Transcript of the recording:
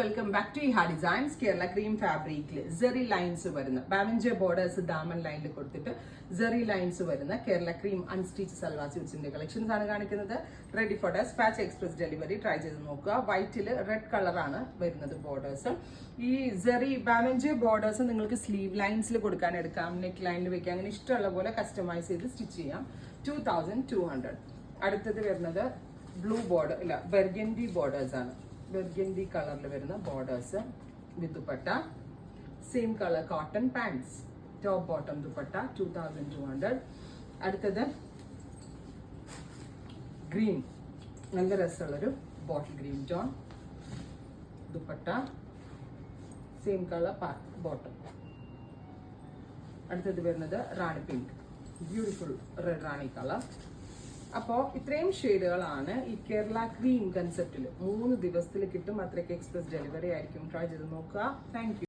Welcome back to Iha designs. Kerala cream ഫാബ്രിക്കിൽ സെറി lines വരുന്ന ബാവഞ്ചർ ബോർഡേഴ്സ് ദാമൻ ലൈനിൽ കൊടുത്തിട്ട് സെറി ലൈൻസ് വരുന്ന കേരള ക്രീം അൺസ്റ്റിച്ച് സൽവാർ സ്യൂട്ട്സിന്റെ കളക്ഷൻസ് ആണ് കാണിക്കുന്നത്. Ready for despatch express delivery. Try ചെയ്ത് നോക്കുക. വൈറ്റിൽ റെഡ് കളറാണ് വരുന്നത് ബോർഡേഴ്സ്. ഈ സെറി ബാവഞ്ചർ ബോർഡേഴ്സ് നിങ്ങൾക്ക് സ്ലീവ് ലൈൻസിൽ കൊടുക്കാൻ എടുക്കാം, നെക്ക് ലൈനിൽ വെക്കാം, അങ്ങനെ ഇഷ്ടമുള്ള പോലെ കസ്റ്റമൈസ് ചെയ്ത് സ്റ്റിച്ച് ചെയ്യാം. 2200. അടുത്തത് വരുന്നത് ബ്ലൂ ബോർഡർ ഇല്ല ബെർഗൻഡി ബോർഡേഴ്സ് ആണ്. ബെർഗൻഡി കളറിൽ വരുന്ന borders with dupatta. Same colour cotton pants, top bottom dupatta. 2200. അടുത്തത് ഗ്രീൻ, നല്ല രസമുള്ളൊരു bottle green tone dupatta. Same colour bottom. അടുത്തത് വരുന്നത് rani pink, beautiful red rani colour. അപ്പോൾ ഇത്രയും ഷെയ്ഡുകളാണ് ഈ കേരള ക്രീം കൺസെപ്റ്റിൽ 3 ദിവസത്തിൽ കിട്ടും. അത്രയ്ക്ക് എക്സ്പ്രസ് ഡെലിവറി ആയിരിക്കും. ട്രൈ ചെയ്ത് നോക്കുക. Thank you.